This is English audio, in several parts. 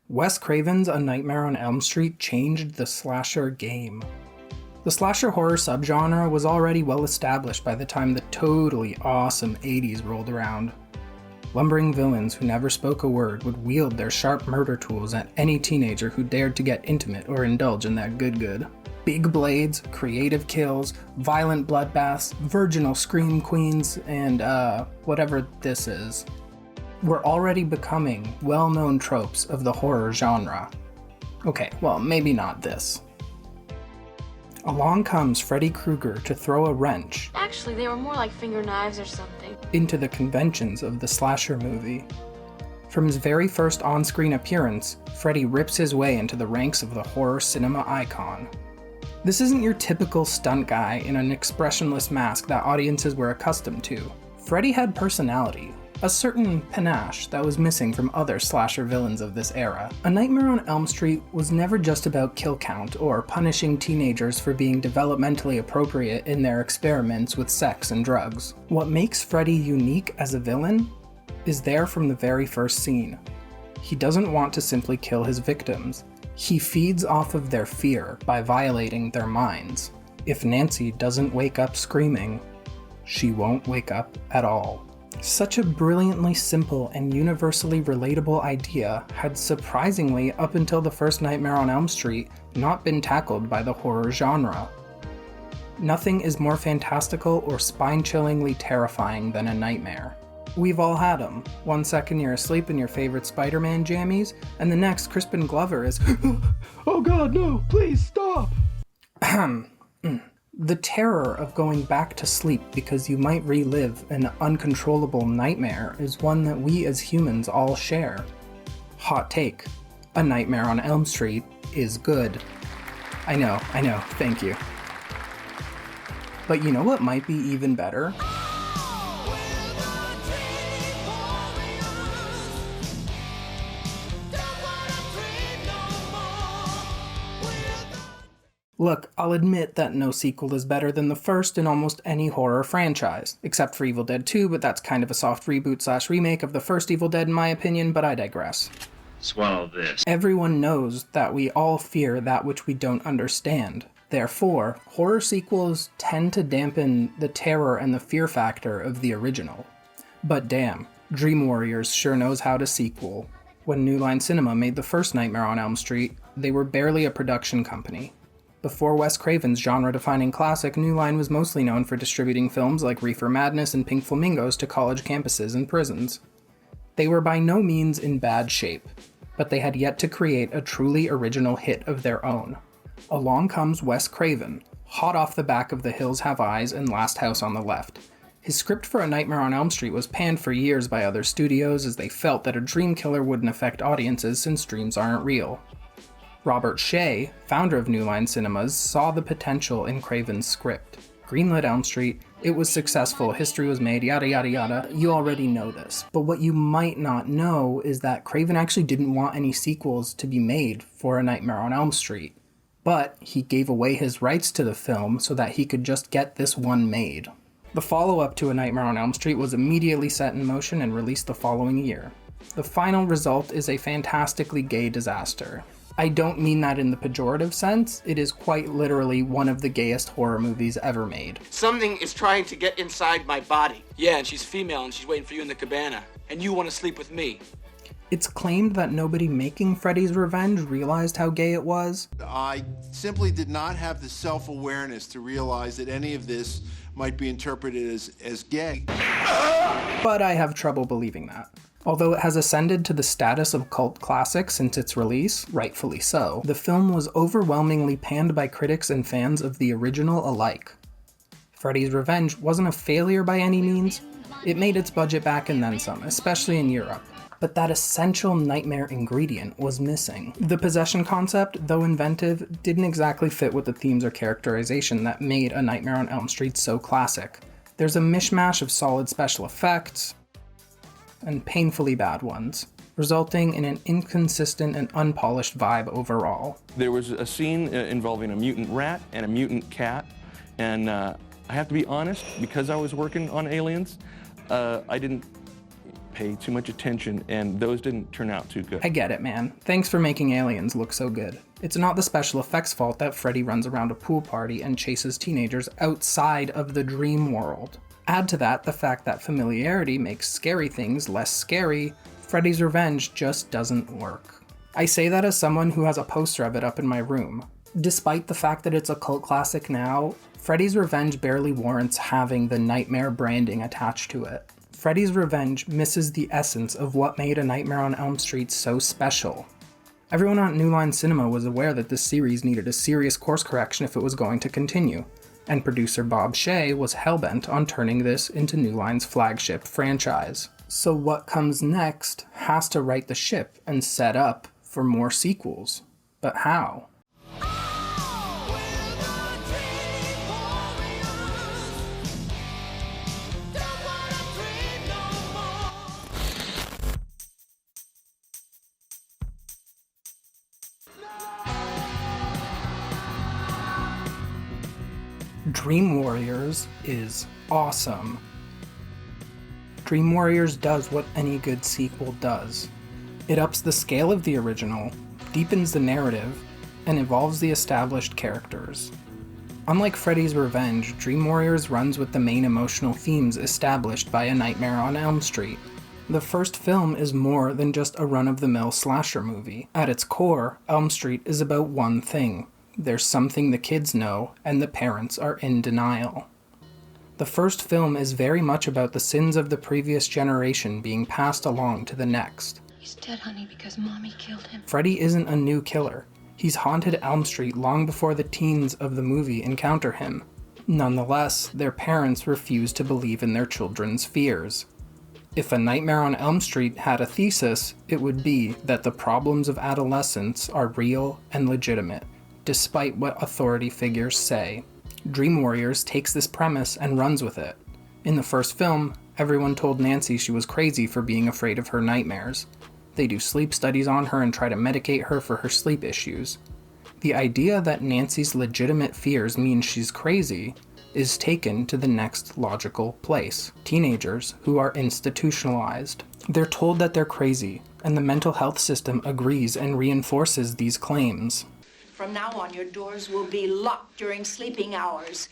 Wes Craven's A Nightmare on Elm Street changed the slasher game. The slasher horror subgenre was already well established by the time the totally awesome 80s rolled around. Lumbering villains who never spoke a word would wield their sharp murder tools at any teenager who dared to get intimate or indulge in that good. Big blades, creative kills, violent bloodbaths, virginal scream queens, and whatever this is, were already becoming well-known tropes of the horror genre. Okay, well, maybe not this. Along comes Freddy Krueger to throw a wrench Actually, they were more like finger knives or something. into the conventions of the slasher movie. From his very first on-screen appearance, Freddy rips his way into the ranks of the horror cinema icon. This isn't your typical stunt guy in an expressionless mask that audiences were accustomed to. Freddy had personality, a certain panache that was missing from other slasher villains of this era. A Nightmare on Elm Street was never just about kill count or punishing teenagers for being developmentally appropriate in their experiments with sex and drugs. What makes Freddy unique as a villain is there from the very first scene. He doesn't want to simply kill his victims. He feeds off of their fear by violating their minds. If Nancy doesn't wake up screaming, she won't wake up at all. Such a brilliantly simple and universally relatable idea had surprisingly, up until the first Nightmare on Elm Street, not been tackled by the horror genre. Nothing is more fantastical or spine-chillingly terrifying than a nightmare. We've all had them. 1 second you're asleep in your favorite Spider-Man jammies, and the next Crispin Glover is, "Oh God, no, please stop!" The terror of going back to sleep because you might relive an uncontrollable nightmare is one that we as humans all share. Hot take. A Nightmare on Elm Street is good. I know, thank you. But you know what might be even better? Look, I'll admit that no sequel is better than the first in almost any horror franchise, except for Evil Dead 2, but that's kind of a soft reboot/remake of the first Evil Dead in my opinion, but I digress. Swallow this. Everyone knows that we all fear that which we don't understand. Therefore, horror sequels tend to dampen the terror and the fear factor of the original. But damn, Dream Warriors sure knows how to sequel. When New Line Cinema made the first Nightmare on Elm Street, they were barely a production company. Before Wes Craven's genre-defining classic, New Line was mostly known for distributing films like Reefer Madness and Pink Flamingos to college campuses and prisons. They were by no means in bad shape, but they had yet to create a truly original hit of their own. Along comes Wes Craven, hot off the back of The Hills Have Eyes and Last House on the Left. His script for A Nightmare on Elm Street was panned for years by other studios as they felt that a dream killer wouldn't affect audiences since dreams aren't real. Robert Shea, founder of New Line Cinemas, saw the potential in Craven's script. Greenlit Elm Street, it was successful, history was made, yada yada yada. You already know this. But what you might not know is that Craven actually didn't want any sequels to be made for A Nightmare on Elm Street. But he gave away his rights to the film so that he could just get this one made. The follow-up to A Nightmare on Elm Street was immediately set in motion and released the following year. The final result is a fantastically gay disaster. I don't mean that in the pejorative sense, it is quite literally one of the gayest horror movies ever made. Something is trying to get inside my body. Yeah, and she's female and she's waiting for you in the cabana. And you want to sleep with me. It's claimed that nobody making Freddy's Revenge realized how gay it was. I simply did not have the self-awareness to realize that any of this might be interpreted as gay. But I have trouble believing that. Although it has ascended to the status of cult classic since its release, rightfully so, the film was overwhelmingly panned by critics and fans of the original alike. Freddy's Revenge wasn't a failure by any means. It made its budget back and then some, especially in Europe. But that essential nightmare ingredient was missing. The possession concept, though inventive, didn't exactly fit with the themes or characterization that made A Nightmare on Elm Street so classic. There's a mishmash of solid special effects and painfully bad ones, resulting in an inconsistent and unpolished vibe overall. There was a scene involving a mutant rat and a mutant cat, and I have to be honest, because I was working on Aliens, I didn't pay too much attention, and those didn't turn out too good. I get it, man. Thanks for making Aliens look so good. It's not the special effects fault that Freddy runs around a pool party and chases teenagers outside of the dream world. Add to that the fact that familiarity makes scary things less scary. Freddy's Revenge just doesn't work. I say that as someone who has a poster of it up in my room. Despite the fact that it's a cult classic now, Freddy's Revenge barely warrants having the Nightmare branding attached to it. Freddy's Revenge misses the essence of what made A Nightmare on Elm Street so special. Everyone at New Line Cinema was aware that this series needed a serious course correction if it was going to continue, and producer Bob Shea was hellbent on turning this into New Line's flagship franchise. So what comes next has to right the ship and set up for more sequels. But how? Dream Warriors is awesome. Dream Warriors does what any good sequel does. It ups the scale of the original, deepens the narrative, and evolves the established characters. Unlike Freddy's Revenge, Dream Warriors runs with the main emotional themes established by A Nightmare on Elm Street. The first film is more than just a run-of-the-mill slasher movie. At its core, Elm Street is about one thing. There's something the kids know, and the parents are in denial. The first film is very much about the sins of the previous generation being passed along to the next. He's dead, honey, because Mommy killed him. Freddy isn't a new killer. He's haunted Elm Street long before the teens of the movie encounter him. Nonetheless, their parents refuse to believe in their children's fears. If A Nightmare on Elm Street had a thesis, it would be that the problems of adolescence are real and legitimate, despite what authority figures say. Dream Warriors takes this premise and runs with it. In the first film, everyone told Nancy she was crazy for being afraid of her nightmares. They do sleep studies on her and try to medicate her for her sleep issues. The idea that Nancy's legitimate fears mean she's crazy is taken to the next logical place. Teenagers who are institutionalized. They're told that they're crazy, and the mental health system agrees and reinforces these claims. From now on, your doors will be locked during sleeping hours.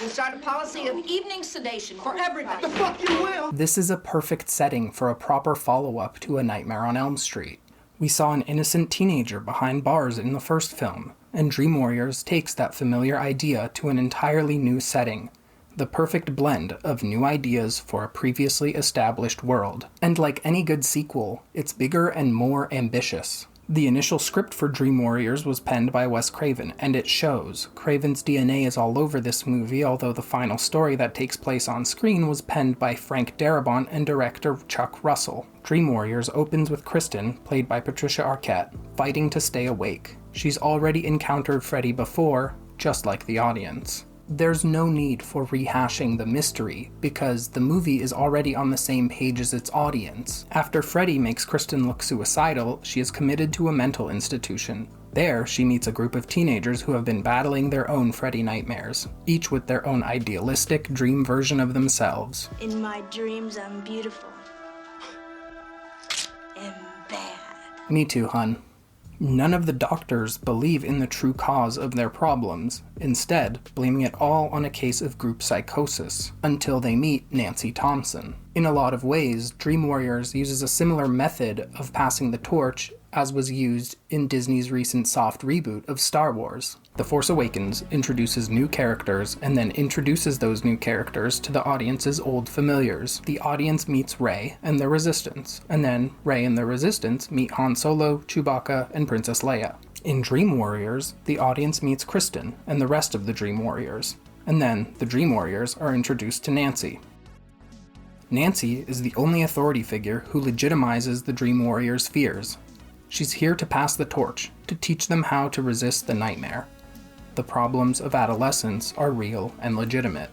We'll start a policy of evening sedation for everybody. The fuck you will! This is a perfect setting for a proper follow-up to A Nightmare on Elm Street. We saw an innocent teenager behind bars in the first film, and Dream Warriors takes that familiar idea to an entirely new setting. The perfect blend of new ideas for a previously established world. And like any good sequel, it's bigger and more ambitious. The initial script for Dream Warriors was penned by Wes Craven, and it shows. Craven's DNA is all over this movie, although the final story that takes place on screen was penned by Frank Darabont and director Chuck Russell. Dream Warriors opens with Kristen, played by Patricia Arquette, fighting to stay awake. She's already encountered Freddy before, just like the audience. There's no need for rehashing the mystery, because the movie is already on the same page as its audience. After Freddy makes Kristen look suicidal, she is committed to a mental institution. There, she meets a group of teenagers who have been battling their own Freddy nightmares, each with their own idealistic dream version of themselves. In my dreams, I'm beautiful. And bad. Me too, hun. None of the doctors believe in the true cause of their problems, instead blaming it all on a case of group psychosis, until they meet Nancy Thompson. In a lot of ways, Dream Warriors uses a similar method of passing the torch as was used in Disney's recent soft reboot of Star Wars. The Force Awakens introduces new characters and then introduces those new characters to the audience's old familiars. The audience meets Rey and the Resistance, and then Rey and the Resistance meet Han Solo, Chewbacca, and Princess Leia. In Dream Warriors, the audience meets Kristen and the rest of the Dream Warriors, and then the Dream Warriors are introduced to Nancy. Nancy is the only authority figure who legitimizes the Dream Warriors' fears. She's here to pass the torch, to teach them how to resist the nightmare. The problems of adolescence are real and legitimate,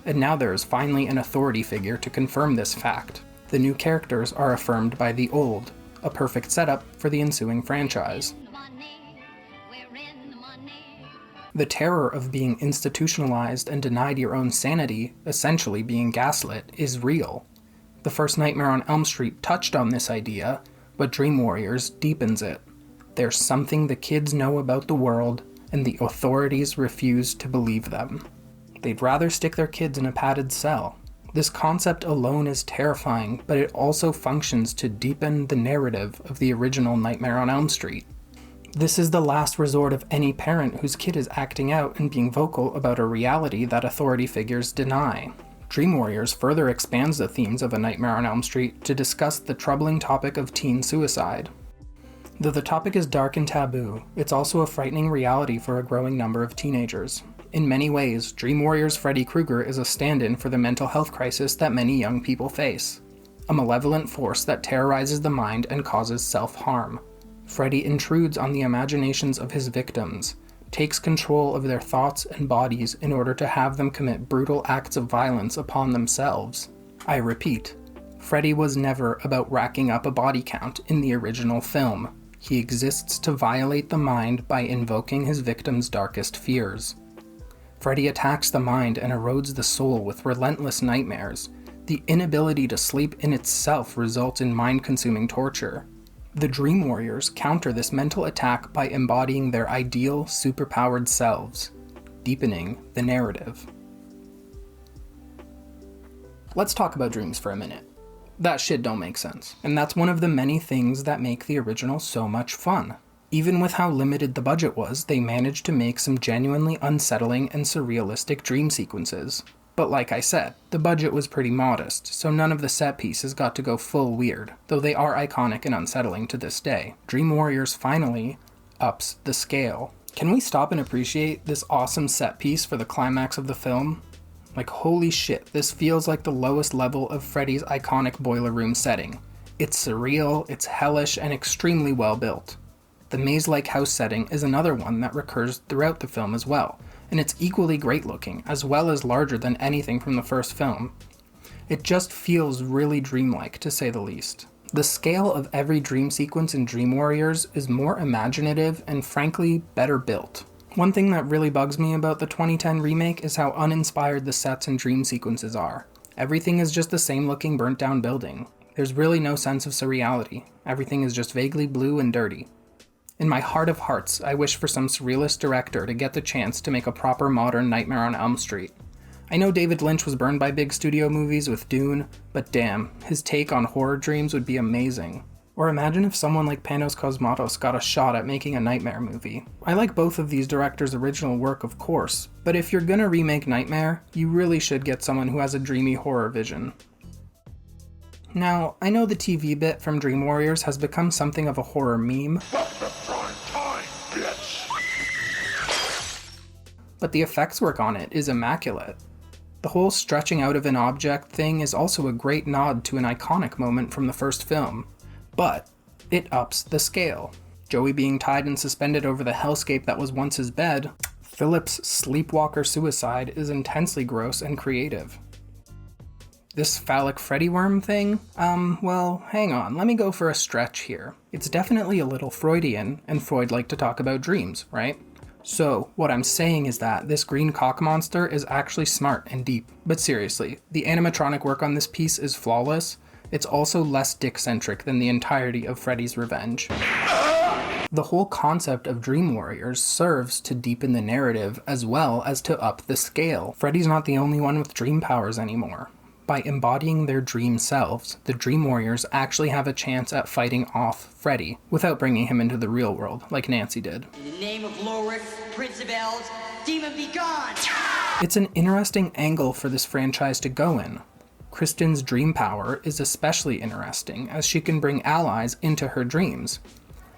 and now there is finally an authority figure to confirm this fact. The new characters are affirmed by the old, a perfect setup for the ensuing franchise. The terror of being institutionalized and denied your own sanity, essentially being gaslit, is real. The first Nightmare on Elm Street touched on this idea, but Dream Warriors deepens it. There's something the kids know about the world, and the authorities refuse to believe them. They'd rather stick their kids in a padded cell. This concept alone is terrifying, but it also functions to deepen the narrative of the original Nightmare on Elm Street. This is the last resort of any parent whose kid is acting out and being vocal about a reality that authority figures deny. Dream Warriors further expands the themes of A Nightmare on Elm Street to discuss the troubling topic of teen suicide. Though the topic is dark and taboo, it's also a frightening reality for a growing number of teenagers. In many ways, Dream Warriors' Freddy Krueger is a stand-in for the mental health crisis that many young people face. A malevolent force that terrorizes the mind and causes self-harm. Freddy intrudes on the imaginations of his victims, takes control of their thoughts and bodies in order to have them commit brutal acts of violence upon themselves. I repeat, Freddy was never about racking up a body count in the original film. He exists to violate the mind by invoking his victims' darkest fears. Freddy attacks the mind and erodes the soul with relentless nightmares. The inability to sleep in itself results in mind-consuming torture. The Dream Warriors counter this mental attack by embodying their ideal, superpowered selves, deepening the narrative. Let's talk about dreams for a minute. That shit don't make sense, and that's one of the many things that make the original so much fun. Even with how limited the budget was, they managed to make some genuinely unsettling and surrealistic dream sequences. But like I said, the budget was pretty modest, so none of the set pieces got to go full weird, though they are iconic and unsettling to this day. Dream Warriors finally ups the scale. Can we stop and appreciate this awesome set piece for the climax of the film? Like, holy shit, this feels like the lowest level of Freddy's iconic boiler room setting. It's surreal, it's hellish, and extremely well built. The maze-like house setting is another one that recurs throughout the film as well, and it's equally great looking, as well as larger than anything from the first film. It just feels really dreamlike, to say the least. The scale of every dream sequence in Dream Warriors is more imaginative and frankly better built. One thing that really bugs me about the 2010 remake is how uninspired the sets and dream sequences are. Everything is just the same looking burnt down building. There's really no sense of surreality. Everything is just vaguely blue and dirty. In my heart of hearts, I wish for some surrealist director to get the chance to make a proper modern Nightmare on Elm Street. I know David Lynch was burned by big studio movies with Dune, but damn, his take on horror dreams would be amazing. Or imagine if someone like Panos Cosmatos got a shot at making a Nightmare movie. I like both of these directors' original work, of course, but if you're gonna remake Nightmare, you really should get someone who has a dreamy horror vision. Now, I know the TV bit from Dream Warriors has become something of a horror meme, but the effects work on it is immaculate. The whole stretching out of an object thing is also a great nod to an iconic moment from the first film, but it ups the scale. Joey being tied and suspended over the hellscape that was once his bed, Philip's sleepwalker suicide is intensely gross and creative. This phallic Freddy worm thing? Well, hang on, let me go for a stretch here. It's definitely a little Freudian, and Freud liked to talk about dreams, right? So, what I'm saying is that this green cock monster is actually smart and deep. But seriously, the animatronic work on this piece is flawless. It's also less dick-centric than the entirety of Freddy's Revenge. The whole concept of Dream Warriors serves to deepen the narrative as well as to up the scale. Freddy's not the only one with dream powers anymore. By embodying their dream selves, the Dream Warriors actually have a chance at fighting off Freddy without bringing him into the real world, like Nancy did. In the name of Lorik, Prince of Elves, demon be gone! It's an interesting angle for this franchise to go in. Kristen's dream power is especially interesting, as she can bring allies into her dreams.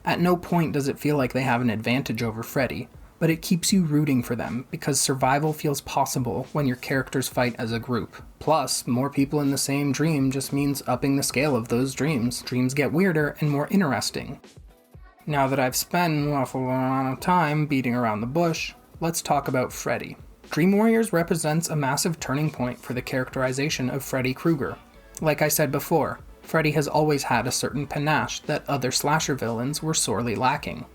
At no point does it feel like they have an advantage over Freddy, but it keeps you rooting for them because survival feels possible when your characters fight as a group. Plus, more people in the same dream just means upping the scale of those dreams. Dreams get weirder and more interesting. Now that I've spent an awful amount of time beating around the bush, let's talk about Freddy. Dream Warriors represents a massive turning point for the characterization of Freddy Krueger. Like I said before, Freddy has always had a certain panache that other slasher villains were sorely lacking.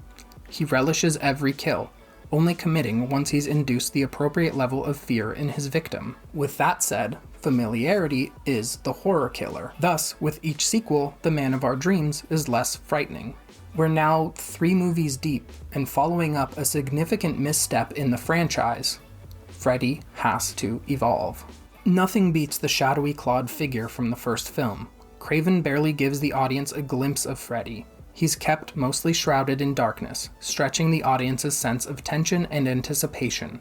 He relishes every kill, only committing once he's induced the appropriate level of fear in his victim. With that said, Familiarity is the horror killer. Thus, with each sequel, the man of our dreams is less frightening. We're now 3 movies deep, and following up a significant misstep in the franchise, Freddy has to evolve. Nothing beats the shadowy clawed figure from the first film. Craven barely gives the audience a glimpse of Freddy. He's kept mostly shrouded in darkness, stretching the audience's sense of tension and anticipation.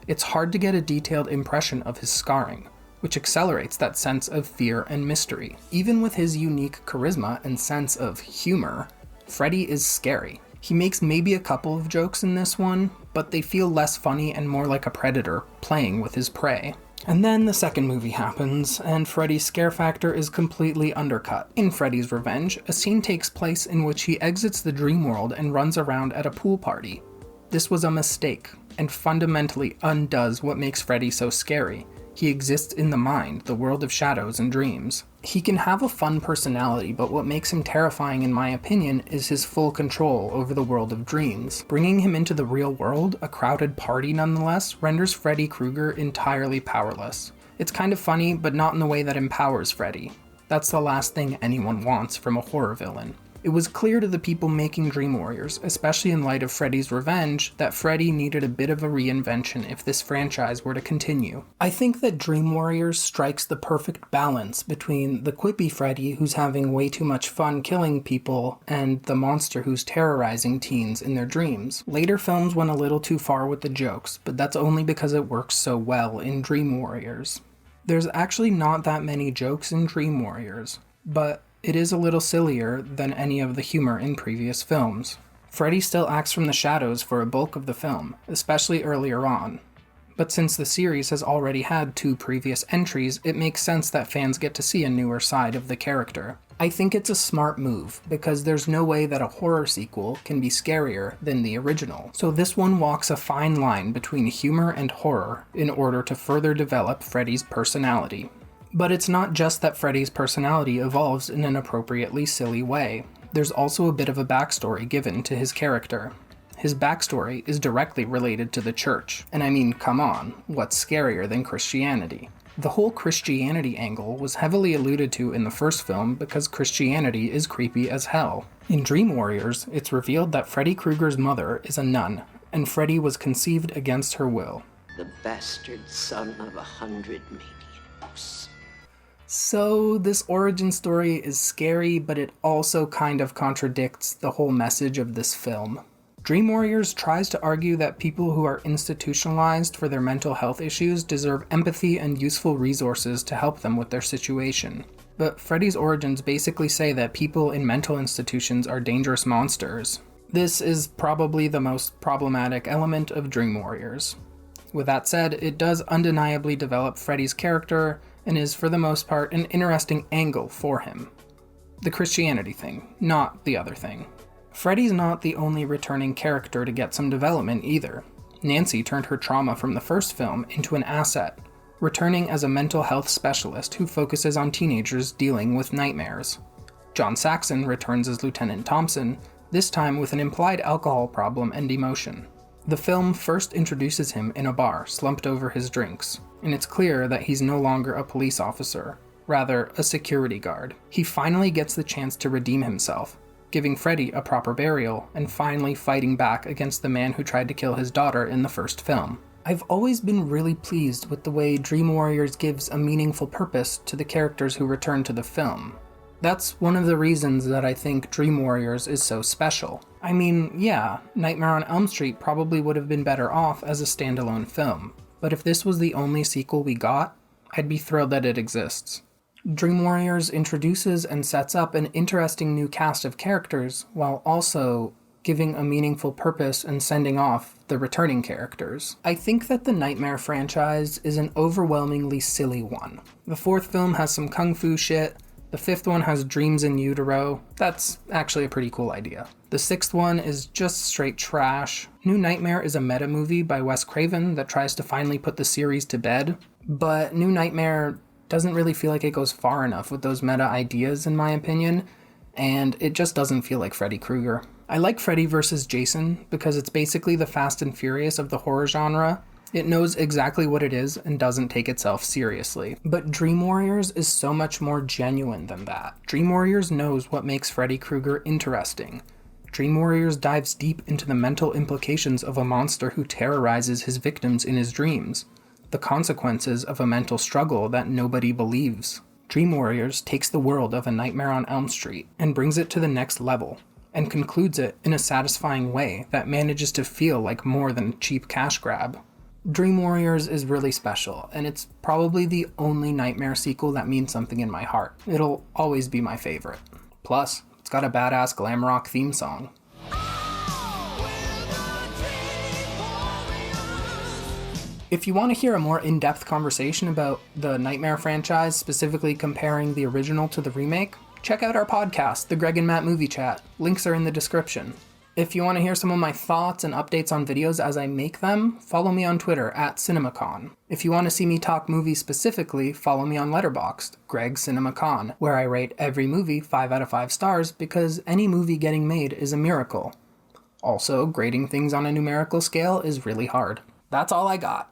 It's hard to get a detailed impression of his scarring, which accelerates that sense of fear and mystery. Even with his unique charisma and sense of humor, Freddy is scary. He makes maybe a couple of jokes in this one, but they feel less funny and more like a predator playing with his prey. And then the second movie happens, and Freddy's scare factor is completely undercut. In Freddy's Revenge, a scene takes place in which he exits the dream world and runs around at a pool party. This was a mistake, and fundamentally undoes what makes Freddy so scary. He exists in the mind, the world of shadows and dreams. He can have a fun personality, but what makes him terrifying in my opinion is his full control over the world of dreams. Bringing him into the real world, a crowded party nonetheless, renders Freddy Krueger entirely powerless. It's kind of funny, but not in the way that empowers Freddy. That's the last thing anyone wants from a horror villain. It was clear to the people making Dream Warriors, especially in light of Freddy's Revenge, that Freddy needed a bit of a reinvention if this franchise were to continue. I think that Dream Warriors strikes the perfect balance between the quippy Freddy who's having way too much fun killing people and the monster who's terrorizing teens in their dreams. Later films went a little too far with the jokes, but that's only because it works so well in Dream Warriors. There's actually not that many jokes in Dream Warriors, but it is a little sillier than any of the humor in previous films. Freddy still acts from the shadows for a bulk of the film, especially earlier on. But since the series has already had 2 previous entries, it makes sense that fans get to see a newer side of the character. I think it's a smart move, because there's no way that a horror sequel can be scarier than the original. So this one walks a fine line between humor and horror in order to further develop Freddy's personality. But it's not just that Freddy's personality evolves in an appropriately silly way. There's also a bit of a backstory given to his character. His backstory is directly related to the church. And I mean, come on, what's scarier than Christianity? The whole Christianity angle was heavily alluded to in the first film because Christianity is creepy as hell. In Dream Warriors, it's revealed that Freddy Krueger's mother is a nun, and Freddy was conceived against her will. The bastard son of 100 maniacs. So this origin story is scary, but it also kind of contradicts the whole message of this film. Dream Warriors tries to argue that people who are institutionalized for their mental health issues deserve empathy and useful resources to help them with their situation. But Freddy's origins basically say that people in mental institutions are dangerous monsters. This is probably the most problematic element of Dream Warriors. With that said, it does undeniably develop Freddy's character and is for the most part an interesting angle for him. The Christianity thing, not the other thing. Freddy's not the only returning character to get some development either. Nancy turned her trauma from the first film into an asset, returning as a mental health specialist who focuses on teenagers dealing with nightmares. John Saxon returns as Lieutenant Thompson, this time with an implied alcohol problem and emotion. The film first introduces him in a bar, slumped over his drinks, and it's clear that he's no longer a police officer, rather a security guard. He finally gets the chance to redeem himself, giving Freddy a proper burial and finally fighting back against the man who tried to kill his daughter in the first film. I've always been really pleased with the way Dream Warriors gives a meaningful purpose to the characters who return to the film. That's one of the reasons that I think Dream Warriors is so special. I mean, yeah, Nightmare on Elm Street probably would have been better off as a standalone film, but if this was the only sequel we got, I'd be thrilled that it exists. Dream Warriors introduces and sets up an interesting new cast of characters, while also giving a meaningful purpose and sending off the returning characters. I think that the Nightmare franchise is an overwhelmingly silly one. The fourth film has some kung fu shit, the fifth one has dreams in utero. That's actually a pretty cool idea. The sixth one is just straight trash. New Nightmare is a meta movie by Wes Craven that tries to finally put the series to bed, but New Nightmare doesn't really feel like it goes far enough with those meta ideas in my opinion, and it just doesn't feel like Freddy Krueger. I like Freddy vs. Jason because it's basically the Fast and Furious of the horror genre, It knows exactly what it is and doesn't take itself seriously. But Dream Warriors is so much more genuine than that. Dream Warriors knows what makes Freddy Krueger interesting. Dream Warriors dives deep into the mental implications of a monster who terrorizes his victims in his dreams, the consequences of a mental struggle that nobody believes. Dream Warriors takes the world of A Nightmare on Elm Street and brings it to the next level, and concludes it in a satisfying way that manages to feel like more than a cheap cash grab. Dream Warriors is really special, and it's probably the only Nightmare sequel that means something in my heart. It'll always be my favorite. Plus, it's got a badass glam rock theme song. If you want to hear a more in-depth conversation about the Nightmare franchise, specifically comparing the original to the remake, check out our podcast, The Greg and Matt Movie Chat. Links are in the description. If you want to hear some of my thoughts and updates on videos as I make them, follow me on Twitter @CinemaCon. If you want to see me talk movies specifically, follow me on Letterboxd, Greg CinemaCon, where I rate every movie 5 out of 5 stars because any movie getting made is a miracle. Also, grading things on a numerical scale is really hard. That's all I got.